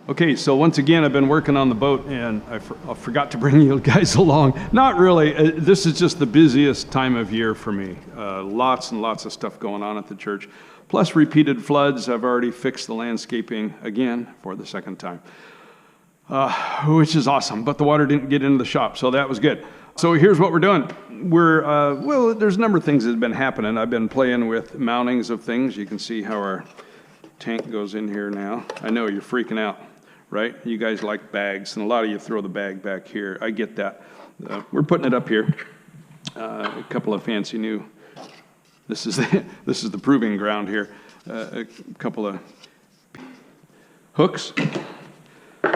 Okay, so once again, I've been working on the boat, and I forgot to bring you guys along. Not really. This is just the busiest time of year for me. Lots and lots of stuff going on at the church. Plus repeated floods. I've already fixed the landscaping again for the second time, which is awesome. But the water didn't get into the shop, so that was good. So here's what we're doing. Well, there's a number of things that have been happening. I've been playing with mountings of things. You can see how our tank goes in here now. I know you're freaking out, right? You guys like bags, and a lot of you throw the bag back here. I get that. We're putting it up here. A couple of fancy new. This is the proving ground here. A couple of hooks.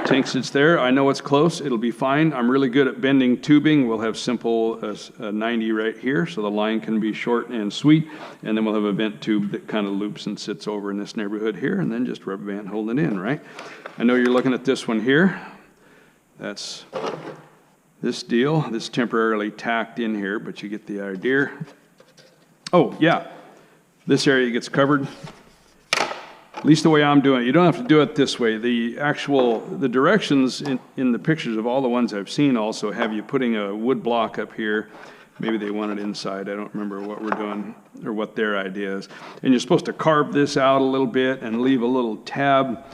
Tank sits there. I know it's close. It'll be fine. I'm really good at bending tubing. We'll have simple 90 right here, so the line can be short and sweet. And then we'll have a vent tube that kind of loops and sits over in this neighborhood here, and then just rubber band holding it in, right? I know you're looking at this one here. That's this deal. This temporarily tacked in here, but you get the idea. Oh, yeah. This area gets covered. At least the way I'm doing it. You don't have to do it this way. The directions in the pictures of all the ones I've seen also have you putting a wood block up here. Maybe they want it inside. I don't remember what we're doing or what their idea is. And you're supposed to carve this out a little bit and leave a little tab.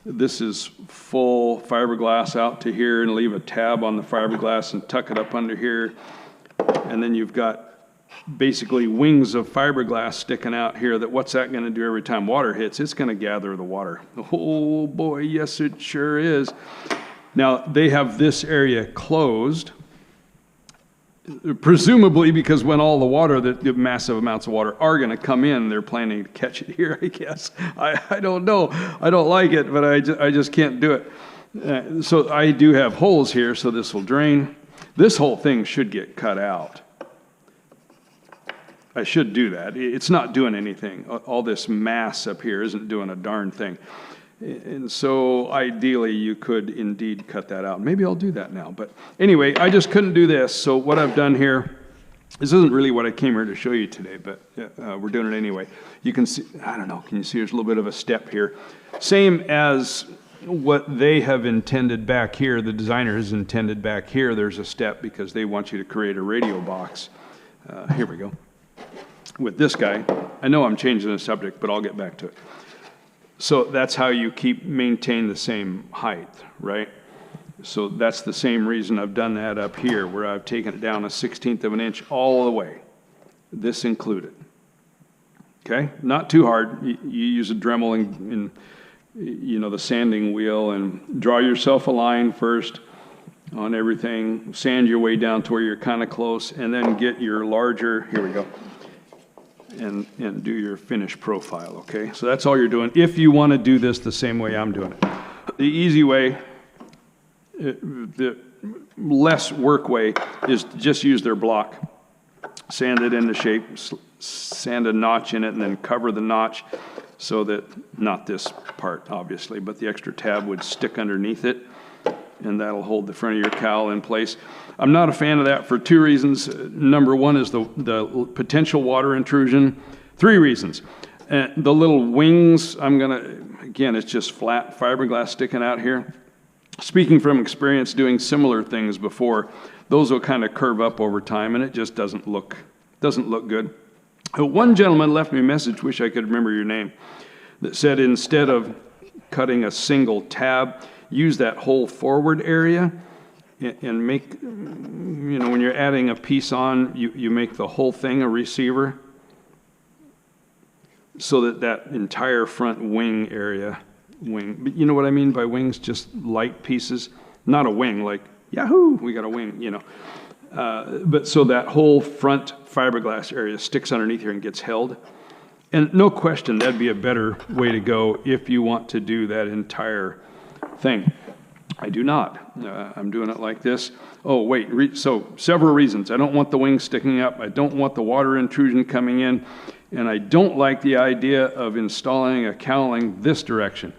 This is full fiberglass out to here, and leave a tab on the fiberglass and tuck it up under here. And then you've got basically wings of fiberglass sticking out here. What's that going to do every time water hits? It's going to gather the water. Oh boy, yes it sure is. Now they have this area closed, presumably because when all the water, the massive amounts of water are going to come in, they're planning to catch it here, I guess. I don't know. I don't like it, but I just can't do it. So I do have holes here, so this will drain. This whole thing should get cut out. I should do that. It's not doing anything. All this mass up here isn't doing a darn thing. And so ideally you could indeed cut that out. Maybe I'll do that now. But anyway, I just couldn't do this. So what I've done here, this isn't really what I came here to show you today, but we're doing it anyway. You can see, I don't know, can you see there's a little bit of a step here? Same as what they have intended back here, the designer has intended back here, there's a step because they want you to create a radio box. Here we go. With this guy, I know I'm changing the subject, but I'll get back to it. So that's how you maintain the same height, right? So that's the same reason I've done that up here, where I've taken it down 1/16 of an inch all the way, this included. Okay, not too hard. You use a Dremel and the sanding wheel, and draw yourself a line first on everything. Sand your way down to where you're kind of close, and then get your larger. Here we go. And do your finish profile, okay? So that's all you're doing if you want to do this the same way I'm doing it. The easy way, the less work way, is to just use their block, sand it into shape, sand a notch in it, and then cover the notch so that, not this part obviously, but the extra tab would stick underneath it, and that'll hold the front of your cowl in place. I'm not a fan of that for two reasons. Number one is the potential water intrusion. 3 reasons. The little wings, again, it's just flat fiberglass sticking out here. Speaking from experience doing similar things before, those will kind of curve up over time, and it just doesn't look good. One gentleman left me a message, wish I could remember your name, that said instead of cutting a single tab, use that whole forward area and make, when you're adding a piece on, you make the whole thing a receiver so that entire front wing area, but you know what I mean by wings? Just light pieces, not a wing like, yahoo, we got a wing, but so that whole front fiberglass area sticks underneath here and gets held. And no question, that'd be a better way to go if you want to do that entire thing. I do not. I'm doing it like this. Oh, wait, so several reasons. I don't want the wings sticking up. I don't want the water intrusion coming in. And I don't like the idea of installing a cowling this direction.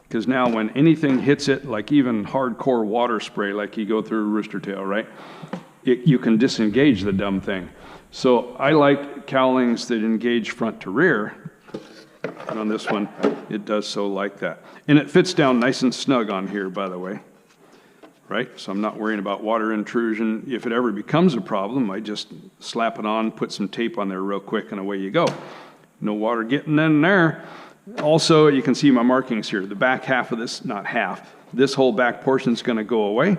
Because now when anything hits it, like even hardcore water spray, like you go through a rooster tail, right? You can disengage the dumb thing. So I like cowlings that engage front to rear. And on this one, it does so like that. And it fits down nice and snug on here, by the way. Right? So I'm not worrying about water intrusion. If it ever becomes a problem, I just slap it on, put some tape on there real quick, and away you go. No water getting in there. Also, you can see my markings here. The back half of this, not half, this whole back portion is going to go away.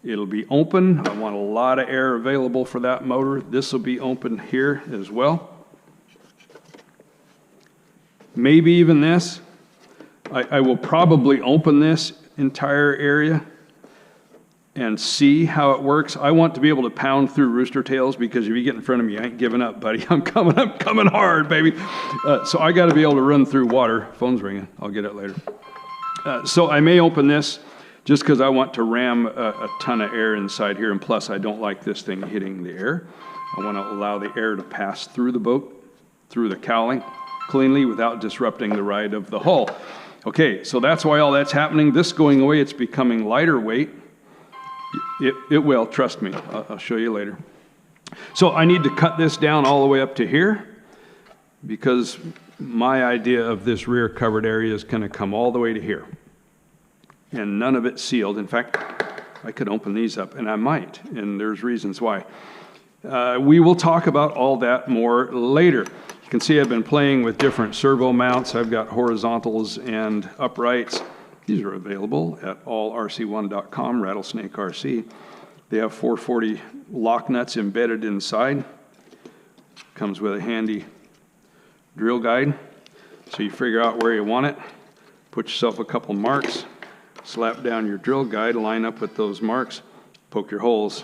It'll be open. I want a lot of air available for that motor. This will be open here as well. Maybe even this. I will probably open this entire area and see how it works. I want to be able to pound through rooster tails, because if you get in front of me, I ain't giving up, buddy. I'm coming hard, baby. So I got to be able to run through water. Phone's ringing. I'll get it later. So I may open this just because I want to ram a ton of air inside here, and plus I don't like this thing hitting the air. I want to allow the air to pass through the boat, through the cowling, cleanly without disrupting the ride of the hull. Okay, so that's why all that's happening. This going away, it's becoming lighter weight. It will, trust me. I'll show you later. So I need to cut this down all the way up to here, because my idea of this rear covered area is going to come all the way to here. And none of it sealed. In fact, I could open these up, and I might, and there's reasons why. We will talk about all that more later. You can see I've been playing with different servo mounts. I've got horizontals and uprights. These are available at allrc1.com, Rattlesnake RC. They have 440 lock nuts embedded inside. Comes with a handy drill guide, so you figure out where you want it. Put yourself a couple marks, slap down your drill guide, line up with those marks, poke your holes.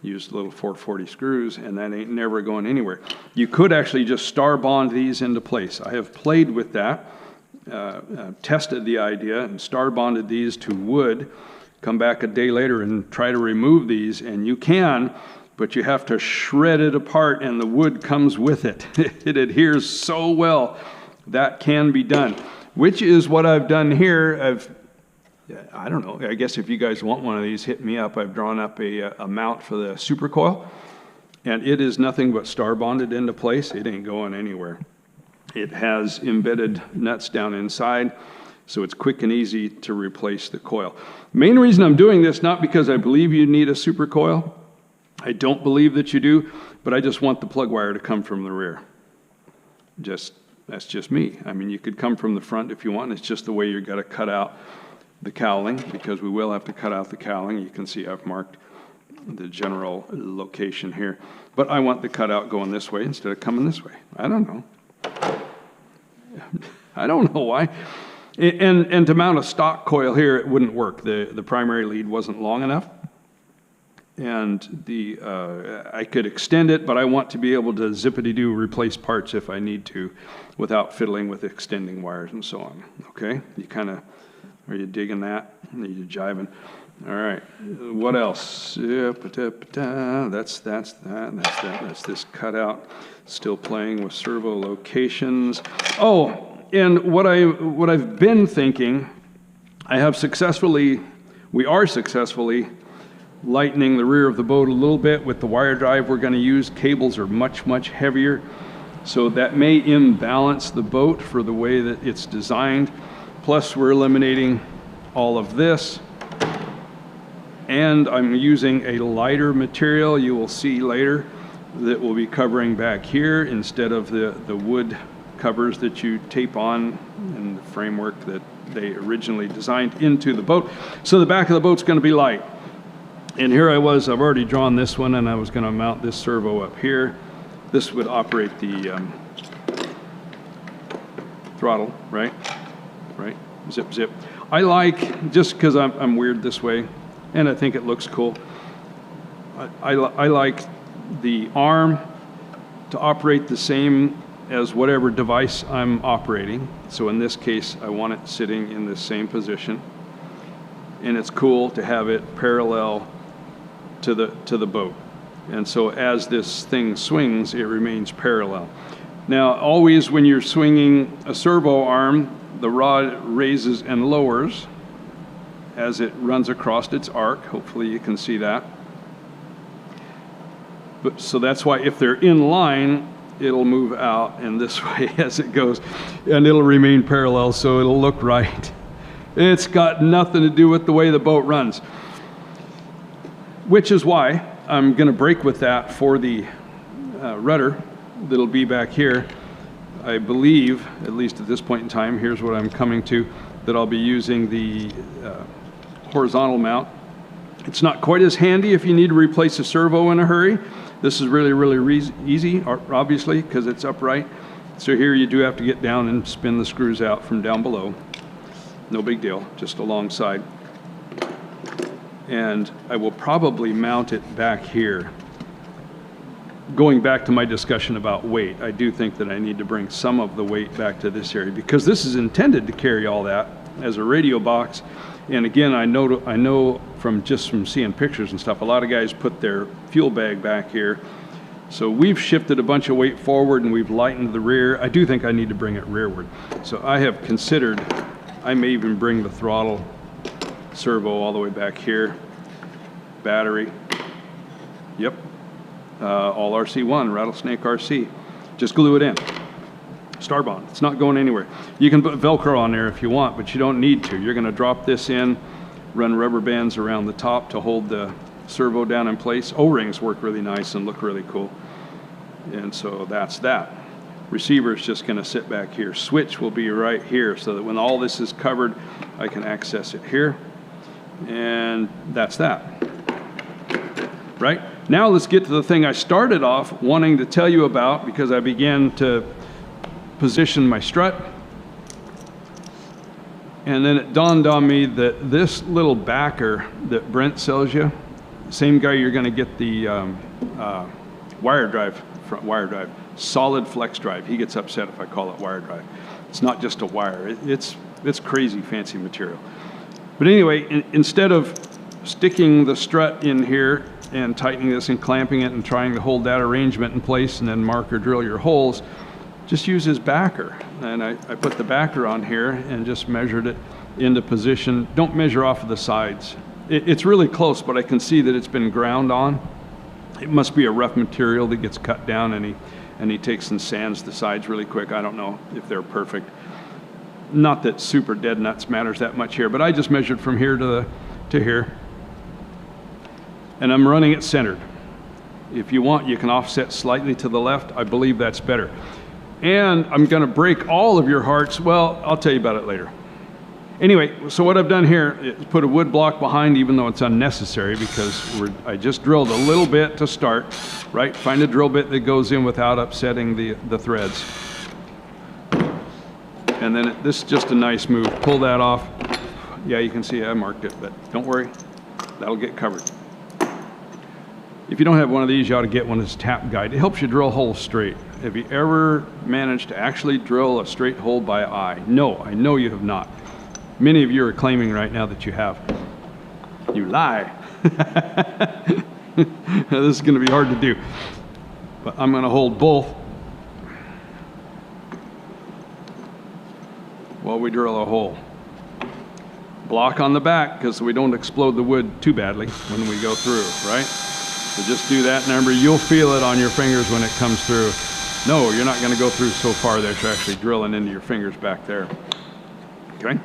Use little 440 screws, and that ain't never going anywhere. You could actually just star bond these into place. I have played with that. Tested the idea and star bonded these to wood, come back a day later and try to remove these, and you can, but you have to shred it apart, and the wood comes with it. It adheres so well. That can be done, which is what I've done here. I don't know, I guess if you guys want one of these, hit me up. I've drawn up a mount for the super coil, and it is nothing but star bonded into place. It ain't going anywhere. It has embedded nuts down inside, so it's quick and easy to replace the coil. Main reason I'm doing this, not because I believe you need a super coil. I don't believe that you do, but I just want the plug wire to come from the rear. That's just me. I mean, you could come from the front if you want. It's just the way you've got to cut out the cowling, because we will have to cut out the cowling. You can see I've marked the general location here. But I want the cutout going this way instead of coming this way. I don't know. I don't know why. And to mount a stock coil here, it wouldn't work. The primary lead wasn't long enough. And I could extend it, but I want to be able to zippity-doo replace parts if I need to without fiddling with extending wires and so on. Okay? You kind of, are you digging that? Are you jiving? All right. What else? That's this cutout. Still playing with servo locations. Oh, and what I've been thinking, we are successfully lightening the rear of the boat a little bit with the wire drive we're going to use. Cables are much, much heavier, so that may imbalance the boat for the way that it's designed. Plus, we're eliminating all of this. And I'm using a lighter material, you will see later, that will be covering back here instead of the wood covers that you tape on in the framework that they originally designed into the boat. So the back of the boat's going to be light. And here I've already drawn this one, and I was going to mount this servo up here. This would operate the throttle, right? Right? Zip, zip. I like, just because I'm weird this way, and I think it looks cool, I like the arm to operate the same as whatever device I'm operating. So in this case, I want it sitting in the same position. And it's cool to have it parallel to the boat. And so as this thing swings, it remains parallel. Now, always when you're swinging a servo arm, the rod raises and lowers as it runs across its arc. Hopefully you can see that. So that's why if they're in line, it'll move out and this way as it goes, and it'll remain parallel, so it'll look right. It's got nothing to do with the way the boat runs, which is why I'm going to break with that for the rudder that'll be back here. I believe, at least at this point in time, here's what I'm coming to, that I'll be using the horizontal mount. It's not quite as handy if you need to replace a servo in a hurry. This is really easy, obviously, because it's upright. So here you do have to get down and spin the screws out from down below. No big deal, just alongside. And I will probably mount it back here. Going back to my discussion about weight, I do think that I need to bring some of the weight back to this area, because this is intended to carry all that as a radio box. And again, I know from seeing pictures and stuff, a lot of guys put their fuel bag back here. So we've shifted a bunch of weight forward and we've lightened the rear. I do think I need to bring it rearward. So I have considered, I may even bring the throttle servo all the way back here. Battery. Yep. All RC1, Rattlesnake RC. Just glue it in. Starbond. It's not going anywhere. You can put Velcro on there if you want, but you don't need to. You're going to drop this in, run rubber bands around the top to hold the servo down in place. O-rings work really nice and look really cool. And so that's that. Receiver is just going to sit back here. Switch will be right here so that when all this is covered, I can access it here. And that's that. Right? Now let's get to the thing I started off wanting to tell you about, because I began to position my strut. And then it dawned on me that this little backer that Brent sells you, same guy you're going to get the wire drive, front wire drive, solid flex drive. He gets upset if I call it wire drive. It's not just a wire. It's crazy fancy material. But anyway, instead of sticking the strut in here and tightening this and clamping it and trying to hold that arrangement in place and then mark or drill your holes, just use his backer. And I put the backer on here and just measured it into position. Don't measure off of the sides. It's really close, but I can see that it's been ground on. It must be a rough material that gets cut down, and he takes and sands the sides really quick. I don't know if they're perfect. Not that super dead nuts matters that much here, but I just measured from here to here. And I'm running it centered. If you want, you can offset slightly to the left. I believe that's better. And I'm going to break all of your hearts. Well, I'll tell you about it later. Anyway, so what I've done here is put a wood block behind, even though it's unnecessary, because I just drilled a little bit to start, right? Find a drill bit that goes in without upsetting the threads. And then this is just a nice move. Pull that off. Yeah, you can see I marked it, but don't worry. That'll get covered. If you don't have one of these, you ought to get one as a tap guide. It helps you drill holes straight. Have you ever managed to actually drill a straight hole by eye? No, I know you have not. Many of you are claiming right now that you have. You lie. This is going to be hard to do. But I'm going to hold both while we drill a hole. Block on the back because we don't explode the wood too badly when we go through, right? So just do that. Remember, you'll feel it on your fingers when it comes through. No, you're not going to go through so far that you're actually drilling into your fingers back there. Okay?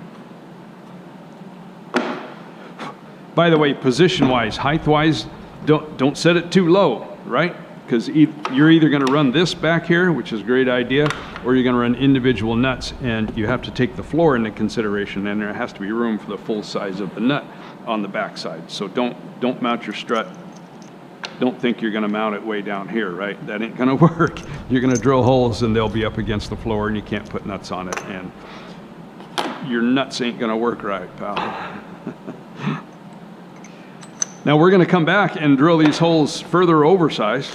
By the way, position-wise, height-wise, don't set it too low, right? Because you're either going to run this back here, which is a great idea, or you're going to run individual nuts, and you have to take the floor into consideration, and there has to be room for the full size of the nut on the back side. So don't mount your strut. Don't think you're going to mount it way down here, right? That ain't going to work. You're going to drill holes, and they'll be up against the floor, and you can't put nuts on it, and your nuts ain't going to work right, pal. Now we're going to come back and drill these holes further oversized,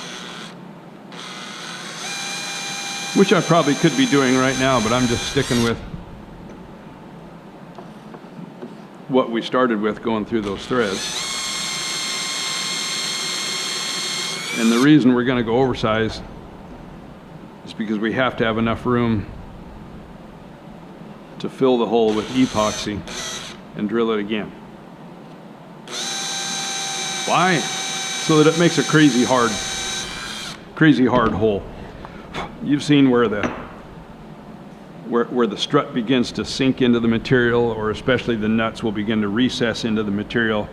which I probably could be doing right now, but I'm just sticking with what we started with going through those threads. And the reason we're going to go oversized is because we have to have enough room to fill the hole with epoxy and drill it again. Why? So that it makes a crazy hard hole. you've seen where the strut begins to sink into the material, or especially the nuts will begin to recess into the material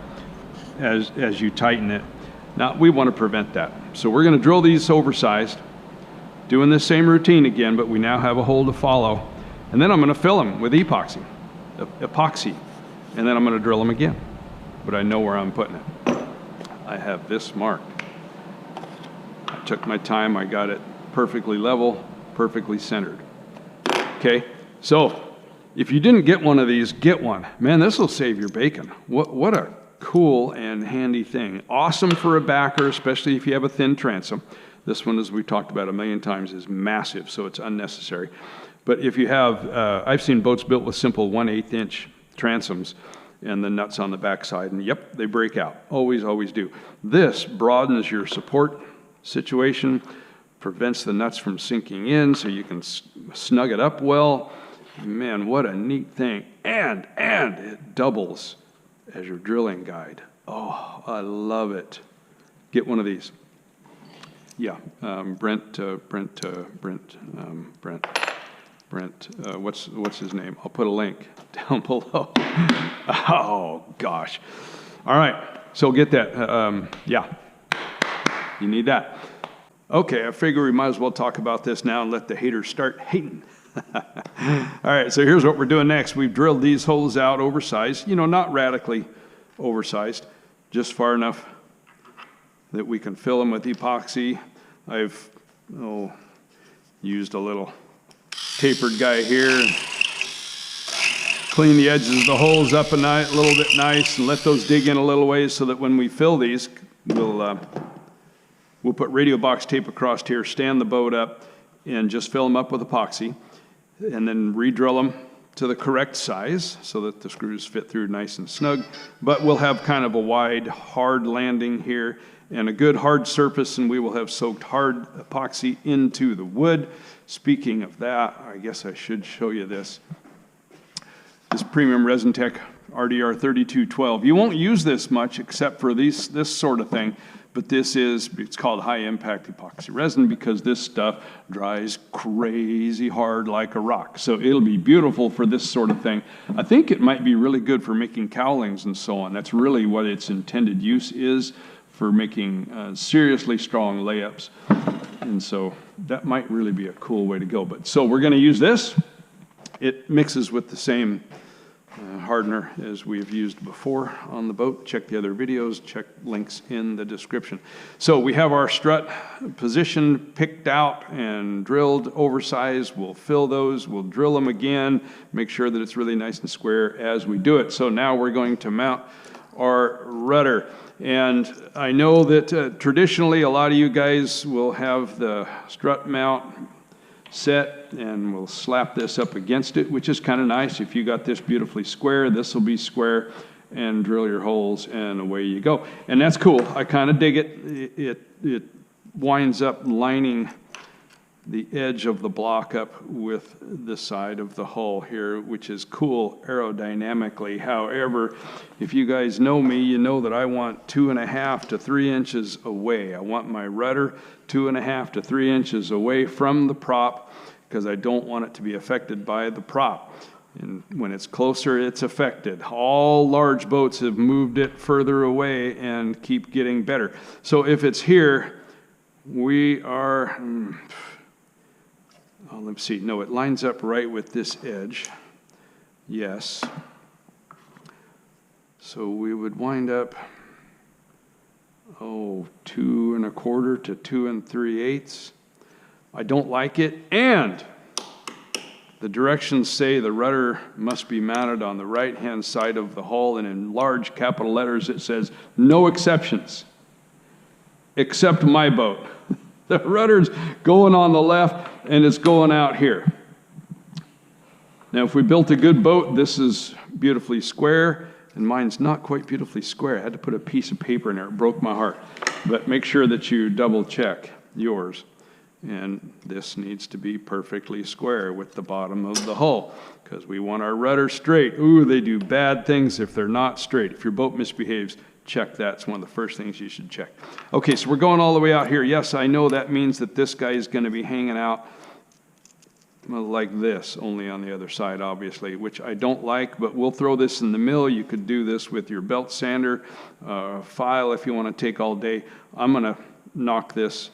as you tighten it. Now, we want to prevent that. So we're going to drill these oversized, doing this same routine again, but we now have a hole to follow. And then I'm going to fill them with epoxy, and then I'm going to drill them again. But I know where I'm putting it. I have this marked. I took my time, I got it perfectly level, perfectly centered. Okay, so if you didn't get one of these, get one. Man, this will save your bacon. What a cool and handy thing. Awesome for a backer, especially if you have a thin transom. This one, as we talked about a million times, is massive, so it's unnecessary. But if you have, I've seen boats built with simple 1/8 inch transoms and the nuts on the backside, and yep, they break out. Always, always do. This broadens your support situation, prevents the nuts from sinking in so you can snug it up well. Man, what a neat thing. And it doubles as your drilling guide. Oh, I love it. Get one of these. Yeah, Brent, what's his name? I'll put a link down below. Oh, gosh. All right, so get that. Yeah, you need that. Okay, I figure we might as well talk about this now and let the haters start hating. All right, so here's what we're doing next. We've drilled these holes out oversized, you know, not radically oversized, just far enough that we can fill them with epoxy. I've used a little tapered guy here. Clean the edges of the holes up a little bit nice and let those dig in a little ways so that when we fill these, we'll put radio box tape across here, stand the boat up, and just fill them up with epoxy, and then re-drill them to the correct size so that the screws fit through nice and snug. But we'll have kind of a wide, hard landing here and a good hard surface, and we will have soaked hard epoxy into the wood. Speaking of that, I guess I should show you this. This Premium Resin Tech RDR 3212. You won't use this much except for this sort of thing. But it's called high impact epoxy resin because this stuff dries crazy hard like a rock. So it'll be beautiful for this sort of thing. I think it might be really good for making cowlings and so on. That's really what its intended use is, for making seriously strong layups. And so that might really be a cool way to go. But so we're going to use this. It mixes with the same hardener as we've used before on the boat. Check the other videos, check links in the description. So we have our strut position picked out and drilled oversized. We'll fill those, we'll drill them again, make sure that it's really nice and square as we do it. So now we're going to mount our rudder. And I know that traditionally a lot of you guys will have the strut mount set, and we'll slap this up against it, which is kind of nice. If you got this beautifully square, this will be square, and drill your holes, and away you go. And that's cool. I kind of dig it. It winds up lining the edge of the block up with the side of the hull here, which is cool aerodynamically. However, if you guys know me, you know that I want 2.5 to 3 inches away. I want my rudder 2.5 to 3 inches away from the prop because I don't want it to be affected by the prop. And when it's closer, it's affected. All large boats have moved it further away and keep getting better. So if it's here, we are... Oh, let's see. No, it lines up right with this edge. Yes. So we would wind up, 2 1/4 to 2 3/8. I don't like it. And the directions say the rudder must be mounted on the right-hand side of the hull, and in large capital letters it says, no exceptions, except my boat. The rudder's going on the left, and it's going out here. Now, if we built a good boat, this is beautifully square, and mine's not quite beautifully square. I had to put a piece of paper in there. It broke my heart. But make sure that you double check yours. And this needs to be perfectly square with the bottom of the hull because we want our rudder straight. Ooh, they do bad things if they're not straight. If your boat misbehaves, check that. It's one of the first things you should check. Okay, so we're going all the way out here. Yes, I know that means that this guy is going to be hanging out like this, only on the other side, obviously, which I don't like, but we'll throw this in the mill. You could do this with your belt sander, file if you want to take all day. I'm going to knock this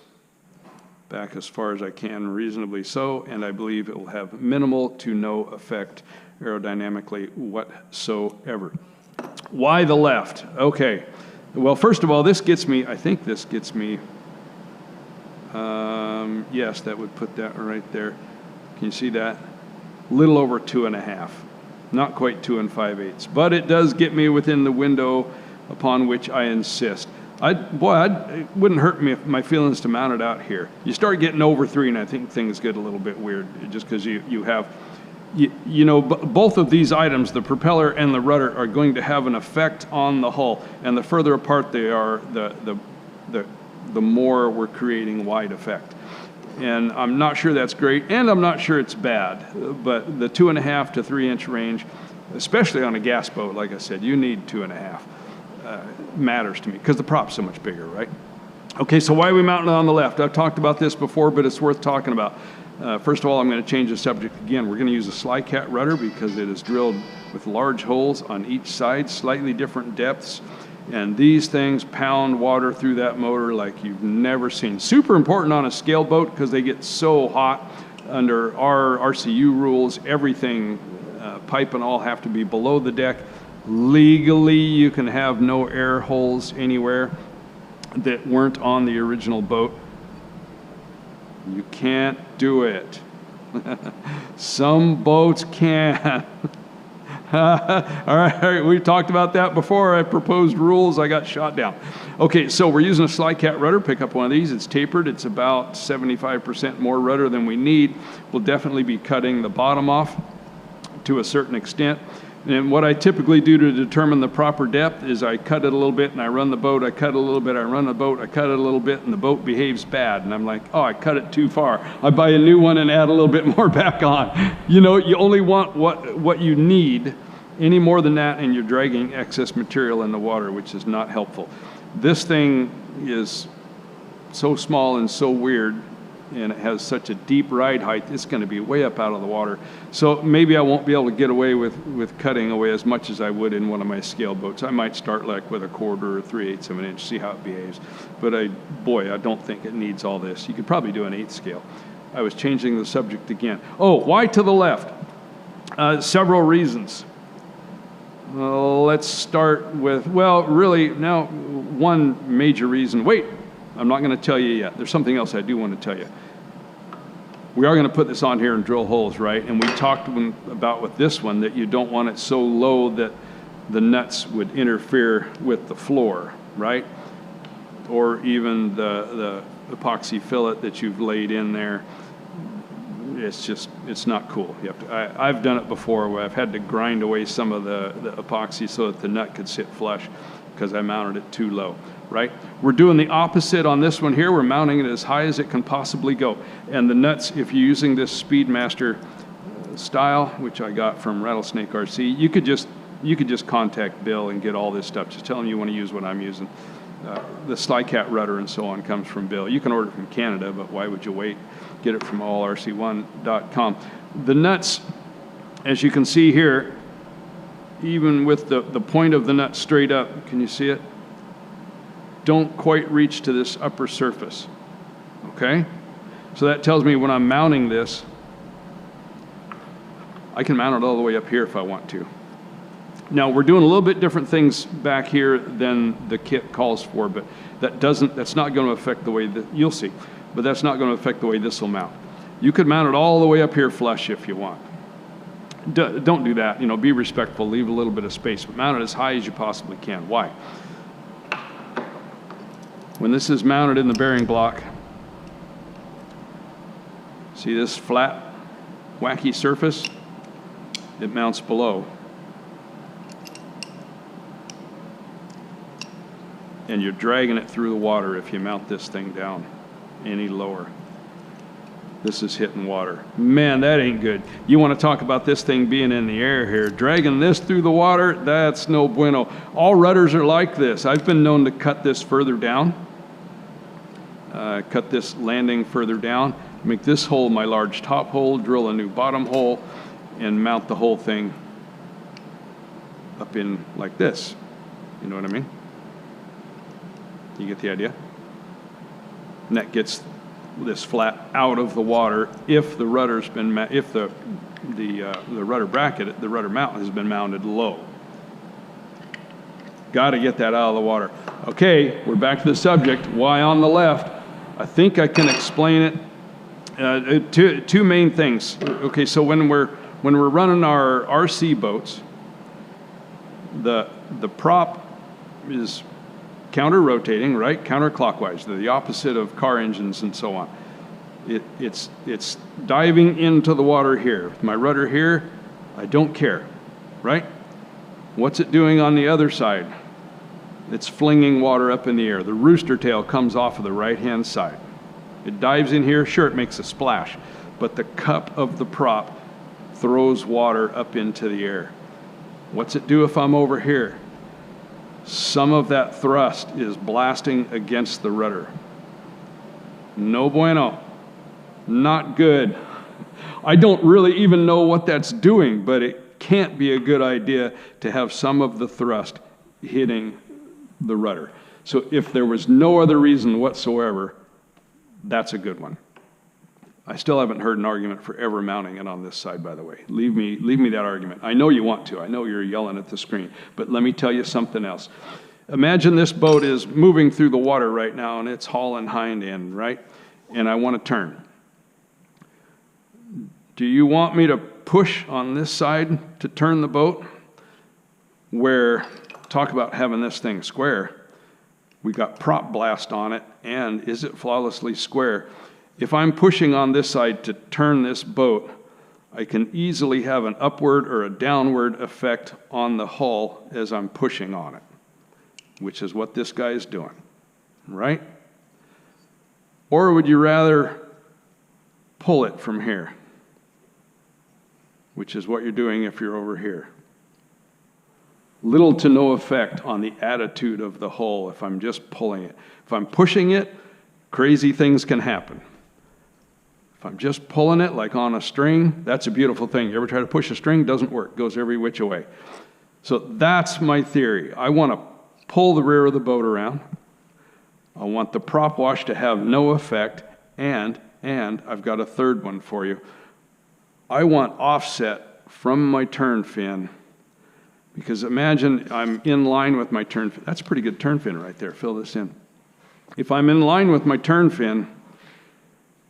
back as far as I can, reasonably so, and I believe it will have minimal to no effect aerodynamically whatsoever. Why the left? Okay. Well, first of all, this gets me, I think this gets me, yes, that would put that right there. Can you see that? Little over 2.5. Not quite 2 5/8. But it does get me within the window upon which I insist. It wouldn't hurt me if my feelings to mount it out here. You start getting over 3, and I think things get a little bit weird, just because you have, you know, both of these items, the propeller and the rudder, are going to have an effect on the hull. And the further apart they are, the more we're creating wide effect. And I'm not sure that's great, and I'm not sure it's bad. But the 2.5 to 3 inch range, especially on a gas boat, like I said, you need 2.5. Matters to me because the prop's so much bigger, right? Okay, so why are we mounting it on the left? I've talked about this before, but it's worth talking about. First of all, I'm going to change the subject again. We're going to use a Sly Cat rudder because it is drilled with large holes on each side, slightly different depths. And these things pound water through that motor like you've never seen. Super important on a scale boat because they get so hot. Under our RCU rules, everything, pipe and all, have to be below the deck. Legally, you can have no air holes anywhere that weren't on the original boat. You can't do it. Some boats can. All right, we've talked about that before. I proposed rules, I got shot down. Okay, so we're using a Sly Cat rudder. Pick up one of these. It's tapered. It's about 75% more rudder than we need. We'll definitely be cutting the bottom off to a certain extent. And what I typically do to determine the proper depth is I cut it a little bit and I run the boat, I cut it a little bit, I run the boat, I cut it a little bit, and the boat behaves bad. And I'm like, oh, I cut it too far. I buy a new one and add a little bit more back on. You know, you only want what you need. Any more than that and you're dragging excess material in the water, which is not helpful. This thing is so small and so weird, and it has such a deep ride height, it's going to be way up out of the water. So maybe I won't be able to get away with cutting away as much as I would in one of my scale boats. I might start like with 1/4 or 3/8 of an inch, see how it behaves. But I don't think it needs all this. You could probably do an 1/8 scale. I was changing the subject again. Oh, why to the left? Several reasons. Let's start with, well, really, now one major reason. Wait, I'm not going to tell you yet. There's something else I do want to tell you. We are going to put this on here and drill holes, right? And we talked about with this one that you don't want it so low that the nuts would interfere with the floor, right? Or even the epoxy fillet that you've laid in there. It's not cool. You have to, I've done it before where I've had to grind away some of the epoxy so that the nut could sit flush because I mounted it too low, right? We're doing the opposite on this one here. We're mounting it as high as it can possibly go. And the nuts, if you're using this Speedmaster style, which I got from Rattlesnake RC, you could just contact Bill and get all this stuff. Just tell him you want to use what I'm using. The Sly Cat rudder and so on comes from Bill. You can order it from Canada, but why would you wait? Get it from allrc1.com. The nuts, as you can see here, even with the point of the nut straight up, can you see it? Don't quite reach to this upper surface, okay? So that tells me when I'm mounting this, I can mount it all the way up here if I want to. Now, we're doing a little bit different things back here than the kit calls for, but that's not going to affect the way that, you'll see, but that's not going to affect the way this will mount. You could mount it all the way up here flush if you want. Don't do that, you know, be respectful, leave a little bit of space, but mount it as high as you possibly can. Why? When this is mounted in the bearing block, see this flat, wacky surface? It mounts below. And you're dragging it through the water if you mount this thing down any lower. this is hitting water. Man, that ain't good. You want to talk about this thing being in the air here. Dragging this through the water, that's no bueno. All rudders are like this. I've been known to cut this further down. Cut this landing further down. Make this hole my large top hole, drill a new bottom hole, and mount the whole thing up in like this. You know what I mean? You get the idea? And that gets this flat out of the water if the rudder's been if the rudder bracket, the rudder mount has been mounted low. Got to get that out of the water. Okay, we're back to the subject. Why on the left? I think I can explain it. Two main things. Okay, so when we're running our RC boats, the prop is counter-rotating, right? Counterclockwise, the opposite of car engines and so on. It's diving into the water here. With my rudder here, I don't care, right? What's it doing on the other side? It's flinging water up in the air. The rooster tail comes off of the right-hand side. It dives in here, sure, it makes a splash, but the cup of the prop throws water up into the air. What's it do if I'm over here? Some of that thrust is blasting against the rudder. No bueno. Not good. I don't really even know what that's doing, but it can't be a good idea to have some of the thrust hitting the rudder. So if there was no other reason whatsoever, that's a good one. I still haven't heard an argument for ever mounting it on this side, by the way. Leave me that argument. I know you want to. I know you're yelling at the screen. But let me tell you something else. Imagine this boat is moving through the water right now, and it's hauling hind end, right? And I want to turn. Do you want me to push on this side to turn the boat? Where, talk about having this thing square. We got prop blast on it, and is it flawlessly square? If I'm pushing on this side to turn this boat, I can easily have an upward or a downward effect on the hull as I'm pushing on it, which is what this guy is doing, right? Or would you rather pull it from here, which is what you're doing if you're over here? Little to no effect on the attitude of the hull if I'm just pulling it. If I'm pushing it, crazy things can happen. If I'm just pulling it like on a string, that's a beautiful thing. You ever try to push a string? Doesn't work. Goes every which way. So that's my theory. I want to pull the rear of the boat around. I want the prop wash to have no effect. And I've got a third one for you. I want offset from my turn fin. Because imagine I'm in line with my turn fin. That's a pretty good turn fin right there. Fill this in. If I'm in line with my turn fin,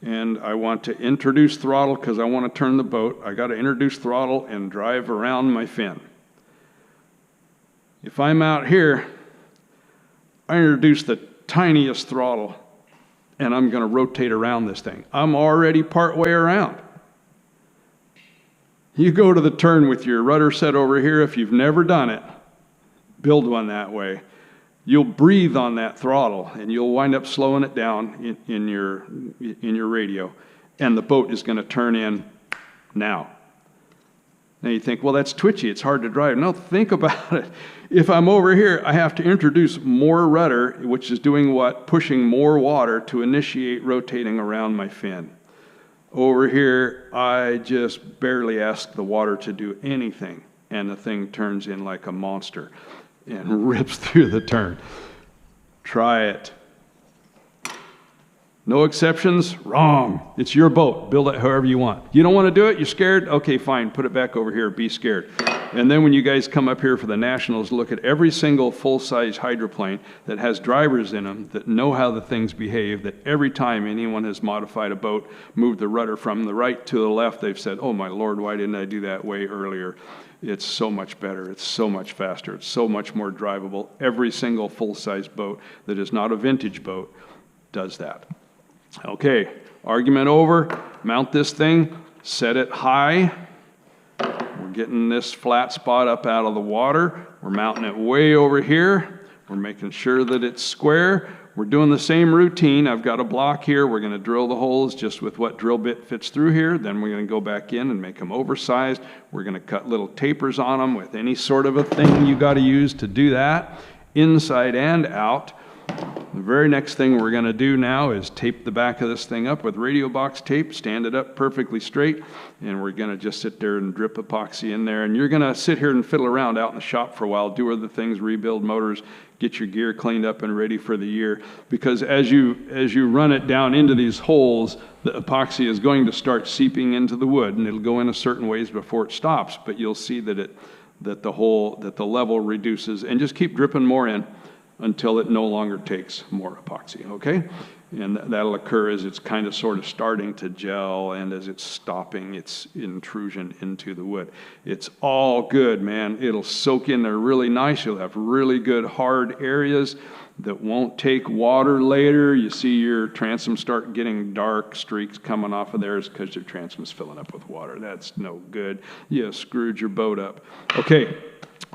and I want to introduce throttle because I want to turn the boat, I got to introduce throttle and drive around my fin. If I'm out here, I introduce the tiniest throttle and I'm going to rotate around this thing. I'm already part way around. You go to the turn with your rudder set over here. If you've never done it, build one that way. You'll breathe on that throttle, and you'll wind up slowing it down in your radio, and the boat is going to turn in now. Now you think, well, that's twitchy. It's hard to drive. No, think about it. If I'm over here, I have to introduce more rudder, which is doing what? Pushing more water to initiate rotating around my fin. Over here, I just barely ask the water to do anything, and the thing turns in like a monster and rips through the turn. Try it. No exceptions? Wrong. It's your boat. Build it however you want. You don't want to do it? You're scared? Okay, fine. Put it back over here. Be scared. And then when you guys come up here for the Nationals, look at every single full-size hydroplane that has drivers in them that know how the things behave, that every time anyone has modified a boat, moved the rudder from the right to the left, they've said, oh my Lord, why didn't I do that way earlier? It's so much better. It's so much faster. It's so much more drivable. Every single full-size boat that is not a vintage boat does that. Okay, argument over. Mount this thing. Set it high. We're getting this flat spot up out of the water. We're mounting it way over here. We're making sure that it's square. we're doing the same routine. I've got a block here. We're going to drill the holes just with what drill bit fits through here. Then we're going to go back in and make them oversized. We're going to cut little tapers on them with any sort of a thing you got to use to do that, inside and out. The very next thing we're going to do now is tape the back of this thing up with radio box tape, stand it up perfectly straight, and we're going to just sit there and drip epoxy in there. And you're going to sit here and fiddle around out in the shop for a while, do other things, rebuild motors, get your gear cleaned up and ready for the year. Because as you run it down into these holes, the epoxy is going to start seeping into the wood, and it'll go in a certain ways before it stops. But you'll see that the level reduces, and just keep dripping more in until it no longer takes more epoxy, okay? And that'll occur as it's kind of sort of starting to gel and as it's stopping its intrusion into the wood. It's all good, man. It'll soak in there really nice. You'll have really good hard areas that won't take water later. You see your transom start getting dark streaks coming off of there is because your transom's filling up with water. That's no good. You screwed your boat up. Okay,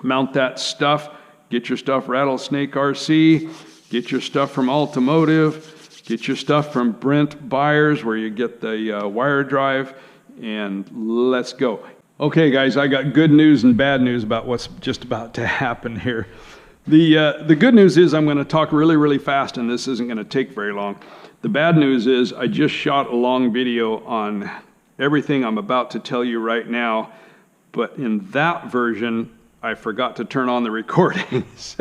mount that stuff. Get your stuff Rattlesnake RC, get your stuff from Automotive, get your stuff from Brent Byers where you get the wire drive, and let's go. Okay guys, I got good news and bad news about what's just about to happen here. The good news is I'm going to talk really, really fast, and this isn't going to take very long. The bad news is I just shot a long video on everything I'm about to tell you right now, but in that version, I forgot to turn on the recordings.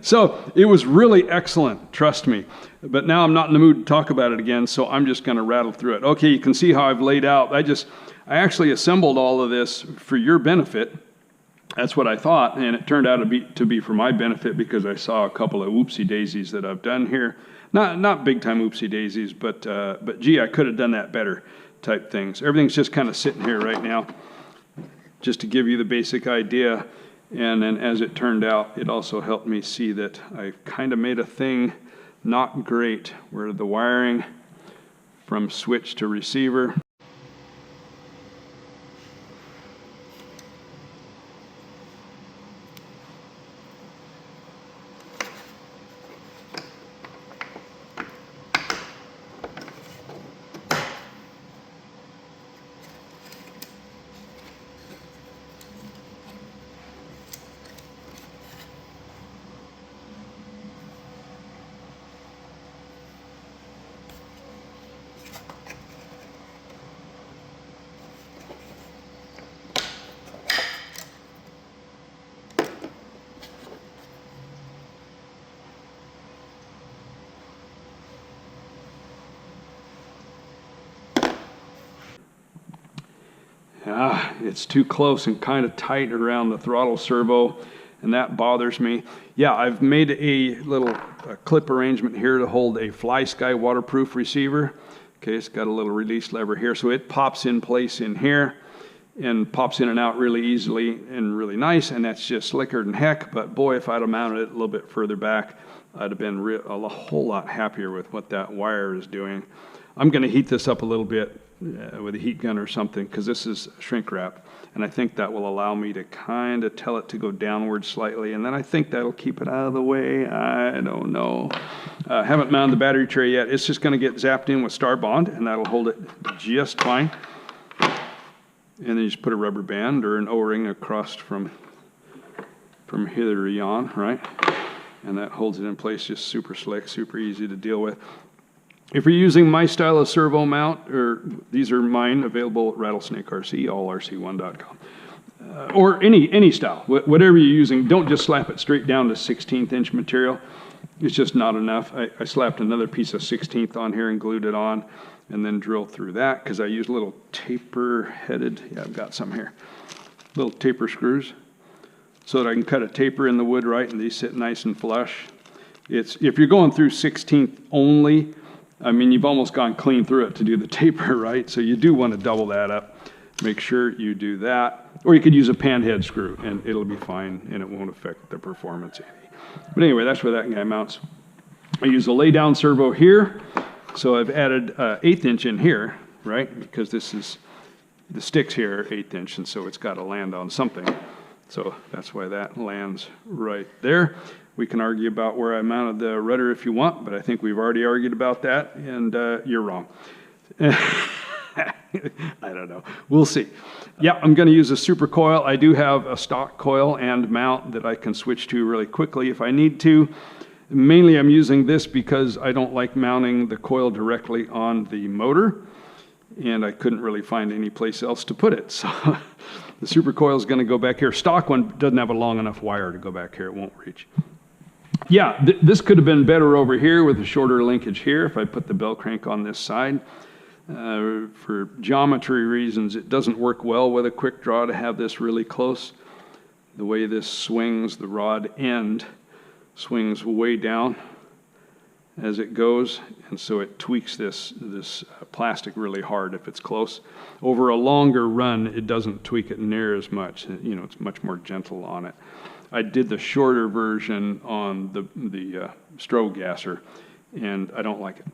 So it was really excellent, trust me. But now I'm not in the mood to talk about it again, so I'm just going to rattle through it. Okay, you can see how I've laid out. I actually assembled all of this for your benefit. That's what I thought, and it turned out to be for my benefit because I saw a couple of whoopsie daisies that I've done here. Not big time whoopsie daisies, but gee, I could have done that better type things. Everything's just kind of sitting here right now, just to give you the basic idea. And then as it turned out, it also helped me see that I kind of made a thing not great, where the wiring from switch to receiver it's too close and kind of tight around the throttle servo, and that bothers me. Yeah, I've made a little clip arrangement here to hold a Fly Sky waterproof receiver. Okay, it's got a little release lever here, so it pops in place in here and pops in and out really easily and really nice, and that's just slicker than heck. But boy, if I'd have mounted it a little bit further back, I'd have been a whole lot happier with what that wire is doing. I'm going to heat this up a little bit with a heat gun or something, because this is shrink wrap, and I think that will allow me to kind of tell it to go downward slightly, and then I think that'll keep it out of the way. I don't know. Haven't mounted the battery tray yet. It's just going to get zapped in with Star Bond, and that'll hold it just fine. And then you just put a rubber band or an O-ring across from hither to yon, right? And that holds it in place just super slick, super easy to deal with. If you're using my style of servo mount, or these are mine, available at Rattlesnake RC, allrc1.com, or any style, whatever you're using, don't just slap it straight down to 16th inch material. It's just not enough. I slapped another piece of 16th on here and glued it on, and then drilled through that, because I use little taper-headed, yeah, I've got some here, little taper screws, so that I can cut a taper in the wood right, and these sit nice and flush. If you're going through 16th only, I mean, you've almost gone clean through it to do the taper, right? So you do want to double that up. Make sure you do that. Or you could use a pan head screw, and it'll be fine, and it won't affect the performance any. But anyway, that's where that guy mounts. I use a lay-down servo here. So I've added 1/8 inch in here, right? Because the sticks here are 1/8 inch, and so it's got to land on something. So that's why that lands right there. We can argue about where I mounted the rudder if you want, but I think we've already argued about that, and you're wrong. I don't know. We'll see. Yeah, I'm going to use a super coil. I do have a stock coil and mount that I can switch to really quickly if I need to. Mainly I'm using this because I don't like mounting the coil directly on the motor, and I couldn't really find any place else to put it. So the super coil is going to go back here. Stock one doesn't have a long enough wire to go back here. It won't reach. Yeah, this could have been better over here with a shorter linkage here if I put the bell crank on this side. For geometry reasons, it doesn't work well with a quick draw to have this really close. The way this swings, the rod end swings way down as it goes, and so it tweaks this plastic really hard if it's close. Over a longer run, it doesn't tweak it near as much. You know, it's much more gentle on it. I did the shorter version on the strobe gasser, and I don't like it.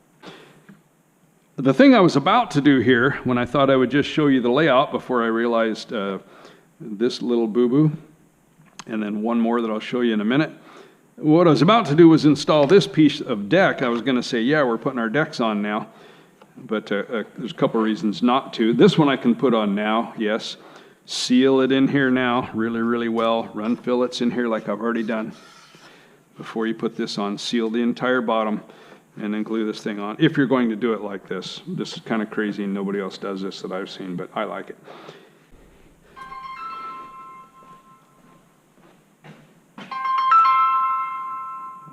The thing I was about to do here, when I thought I would just show you the layout before I realized this little boo-boo, and then one more that I'll show you in a minute. What I was about to do was install this piece of deck. I was going to say, yeah, we're putting our decks on now, but there's a couple reasons not to. This one I can put on now, yes. Seal it in here now really, really well. Run fillets in here like I've already done. Before you put this on, seal the entire bottom and then glue this thing on. If you're going to do it like this. This is kind of crazy and nobody else does this that I've seen, but I like it.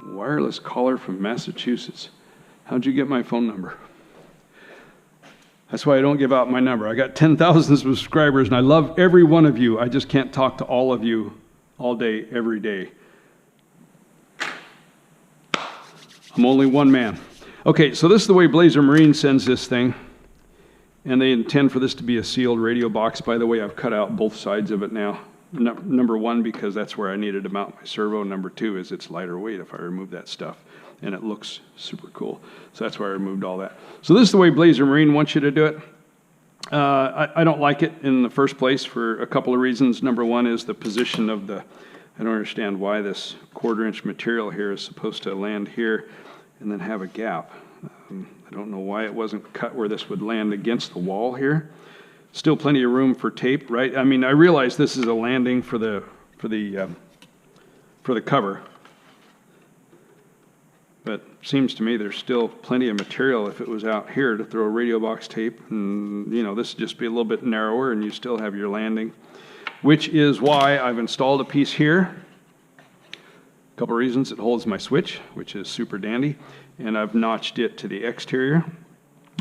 Wireless caller from Massachusetts. How'd you get my phone number? That's why I don't give out my number. I got 10,000 subscribers, and I love every one of you. I just can't talk to all of you all day, every day. I'm only one man. Okay, so this is the way Blazer Marine sends this thing, and they intend for this to be a sealed radio box. By the way, I've cut out both sides of it now. Number one, because that's where I needed to mount my servo. Number two is it's lighter weight if I remove that stuff. And it looks super cool. So that's why I removed all that. So this is the way Blazer Marine wants you to do it. I don't like it in the first place for a couple of reasons. Number one is the position of the, I don't understand why this 1/4 inch material here is supposed to land here and then have a gap. I don't know why it wasn't cut where this would land against the wall here. Still plenty of room for tape, right? I mean, I realize this is a landing for the cover. But seems to me there's still plenty of material if it was out here to throw radio box tape. And, you know, this would just be a little bit narrower and you still have your landing, which is why I've installed a piece here. A couple reasons. It holds my switch, which is super dandy, and I've notched it to the exterior.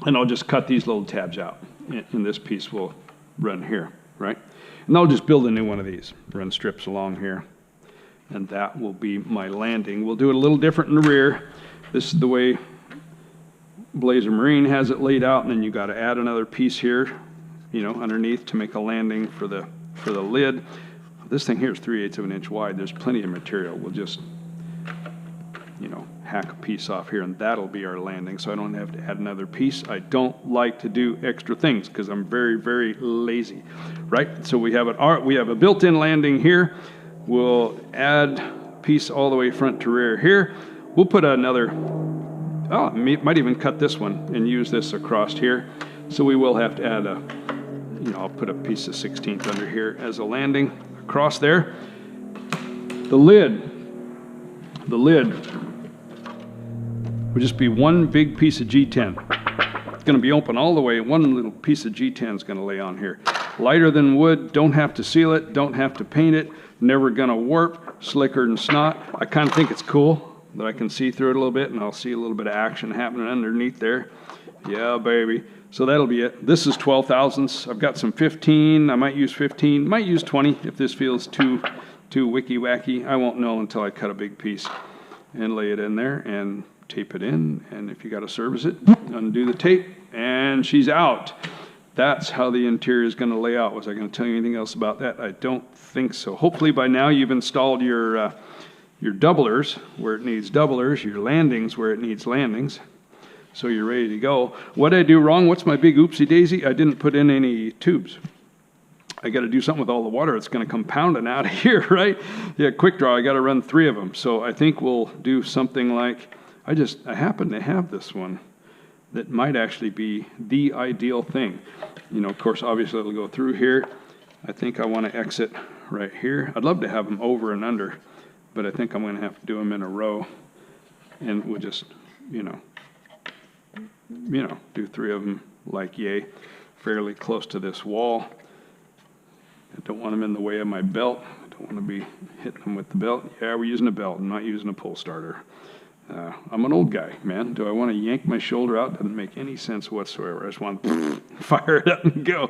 And I'll just cut these little tabs out, and this piece will run here, right? And I'll just build a new one of these, run strips along here. And that will be my landing. We'll do it a little different in the rear. This is the way Blazer Marine has it laid out, and then you got to add another piece here, you know, underneath to make a landing for the lid. This thing here is 3/8 of an inch wide. There's plenty of material. We'll just, you know, hack a piece off here, and that'll be our landing, so I don't have to add another piece. I don't like to do extra things because I'm very, very lazy, right? So we have a built-in landing here. We'll add a piece all the way front to rear here. We'll put another, oh, might even cut this one and use this across here. So we will have to add a, you know, I'll put a piece of 16th under here as a landing across there. The lid would just be one big piece of G10. It's going to be open all the way. One little piece of G10 is going to lay on here. Lighter than wood, don't have to seal it, don't have to paint it, never going to warp, slicker than snot. I kind of think it's cool that I can see through it a little bit, and I'll see a little bit of action happening underneath there. Yeah, baby. So that'll be it. This is 12 thousandths. I've got some 15. I might use 15. Might use 20 if this feels too wicky-wacky. I won't know until I cut a big piece and lay it in there and tape it in. And if you got to service it, undo the tape, and she's out. That's how the interior is going to lay out. Was I going to tell you anything else about that? I don't think so. Hopefully by now you've installed your doublers where it needs doublers, your landings where it needs landings, so you're ready to go. What did I do wrong? What's my big oopsie daisy? I didn't put in any tubes. I got to do something with all the water. It's going to come pounding out of here, right? Yeah, quick draw, I got to run 3 of them. So I think we'll do something like, I happen to have this one that might actually be the ideal thing. You know, of course, obviously it'll go through here. I think I want to exit right here. I'd love to have them over and under, but I think I'm going to have to do them in a row. And we'll just, you know, do 3 of them like yay, fairly close to this wall. I don't want them in the way of my belt. I don't want to be hitting them with the belt. Yeah, we're using a belt. I'm not using a pull starter. I'm an old guy, man. Do I want to yank my shoulder out? Doesn't make any sense whatsoever. I just want to fire it up and go.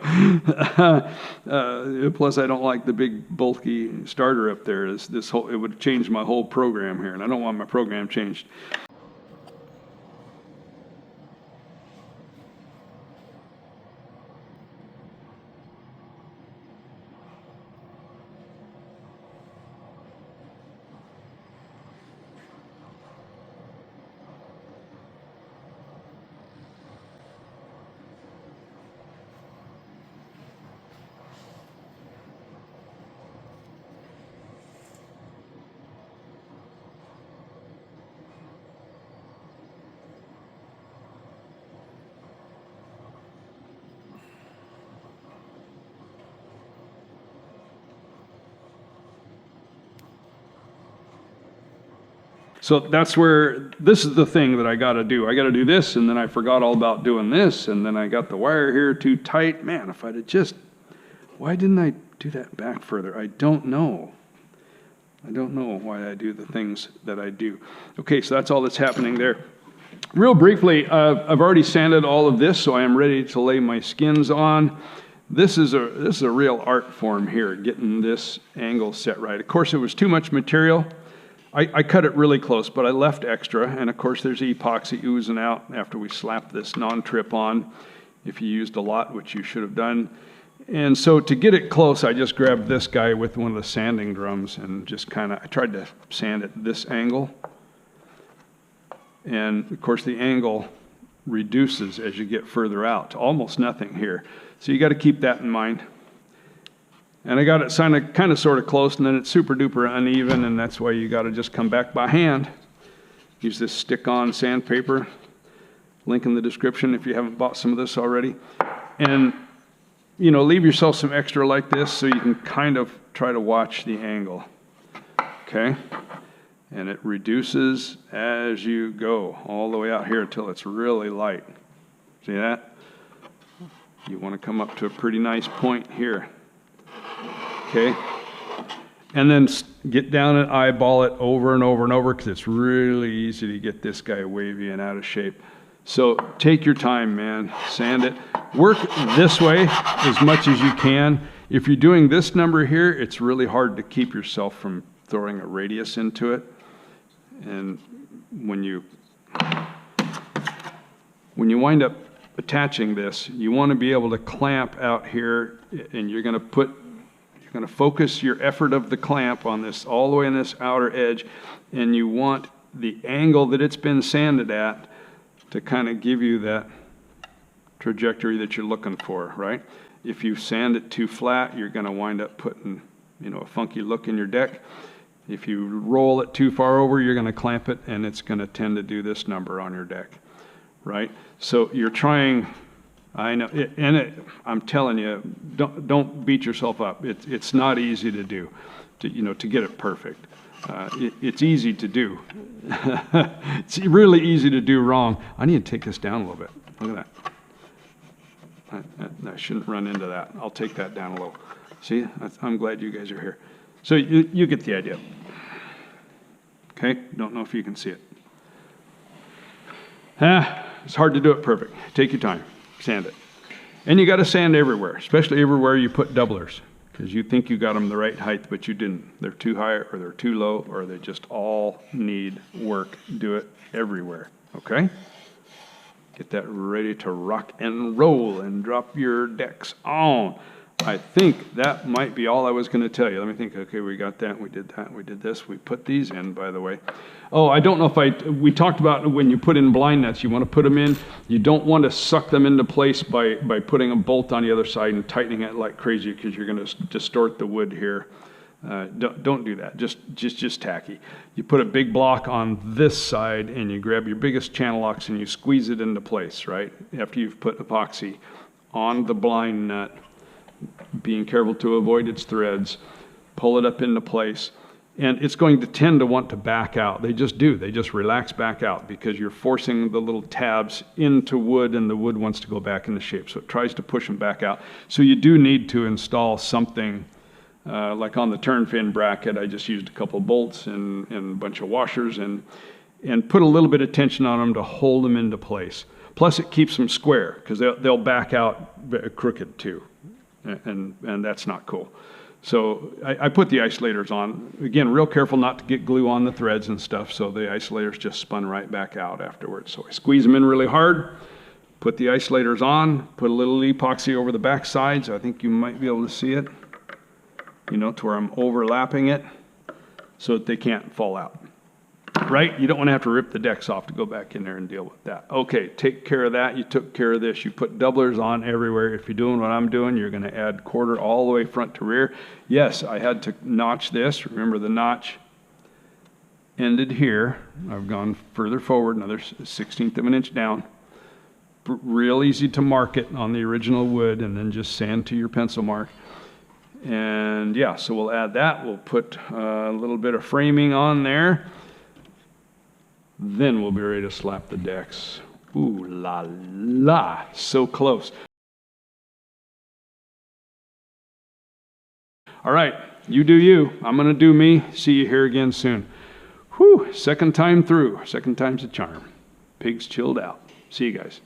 Plus, I don't like the big bulky starter up there. It would change my whole program here, and I don't want my program changed. So that's where, this is the thing that I got to do. I got to do this, and then I forgot all about doing this, and then I got the wire here too tight. Man, if I'd have just, why didn't I do that back further? I don't know. I don't know why I do the things that I do. Okay, so that's all that's happening there. Real briefly, I've already sanded all of this, so I am ready to lay my skins on. This is a real art form here, getting this angle set right. Of course, it was too much material. I cut it really close, but I left extra, and of course there's epoxy oozing out after we slapped this non-trip on, if you used a lot, which you should have done. And so to get it close, I just grabbed this guy with one of the sanding drums and just I tried to sand at this angle. And of course the angle reduces as you get further out to almost nothing here. So you got to keep that in mind. And I got it kind of sort of close, and then it's super duper uneven, and that's why you got to just come back by hand. Use this stick-on sandpaper. Link in the description if you haven't bought some of this already. And, you know, leave yourself some extra like this so you can kind of try to watch the angle. Okay? And it reduces as you go all the way out here until it's really light. See that? You want to come up to a pretty nice point here. Okay, and then get down and eyeball it over and over and over, because it's really easy to get this guy wavy and out of shape. So take your time, man. Sand it. Work this way as much as you can. If you're doing this number here, it's really hard to keep yourself from throwing a radius into it. And when you wind up attaching this, you want to be able to clamp out here, and you're going to focus your effort of the clamp on this all the way on this outer edge, and you want the angle that it's been sanded at to kind of give you that trajectory that you're looking for, right? If you sand it too flat, you're going to wind up putting, you know, a funky look in your deck. If you roll it too far over, you're going to clamp it, and it's going to tend to do this number on your deck, right? So you're trying, I know, I'm telling you, don't beat yourself up. It's not easy to do, to get it perfect. It's easy to do. It's really easy to do wrong. I need to take this down a little bit. Look at that. I shouldn't run into that. I'll take that down a little. See, I'm glad you guys are here. So you get the idea. Okay, don't know if you can see it. It's hard to do it perfect. Take your time, sand it. And you got to sand everywhere, especially everywhere you put doublers, because you think you got them the right height, but you didn't. They're too high, or they're too low, or they just all need work. Do it everywhere, okay? Get that ready to rock and roll and drop your decks on. I think that might be all I was going to tell you. Let me think. Okay, we got that. We did that. We did this. We put these in, by the way. Oh, I don't know if we talked about when you put in blind nuts, you want to put them in. You don't want to suck them into place by putting a bolt on the other side and tightening it like crazy, because you're going to distort the wood here. Don't do that. Just tacky. You put a big block on this side and you grab your biggest channel locks and you squeeze it into place, right? After you've put epoxy on the blind nut, being careful to avoid its threads, pull it up into place, and it's going to tend to want to back out. They just do. They just relax back out because you're forcing the little tabs into wood, and the wood wants to go back into shape. So it tries to push them back out. So you do need to install something like on the turn fin bracket. I just used a couple bolts and a bunch of washers and put a little bit of tension on them to hold them into place. Plus it keeps them square because they'll back out crooked too. And that's not cool. So I put the isolators on. Again, real careful not to get glue on the threads and stuff, so the isolators just spun right back out afterwards. So I squeeze them in really hard, put the isolators on, put a little epoxy over the back sides. I think you might be able to see it, you know, to where I'm overlapping it so that they can't fall out. Right? You don't want to have to rip the decks off to go back in there and deal with that. Okay, take care of that. You took care of this. You put doublers on everywhere. If you're doing what I'm doing, you're going to add quarter all the way front to rear. Yes, I had to notch this. Remember, the notch ended here. I've gone further forward, another 1/16 of an inch down. Real easy to mark it on the original wood, and then just sand to your pencil mark. And yeah, so we'll add that. We'll put a little bit of framing on there. Then we'll be ready to slap the decks. Ooh la la, so close. All right, you do you. I'm going to do me. See you here again soon. Whew, second time through. Second time's a charm. Pigs chilled out. See you guys.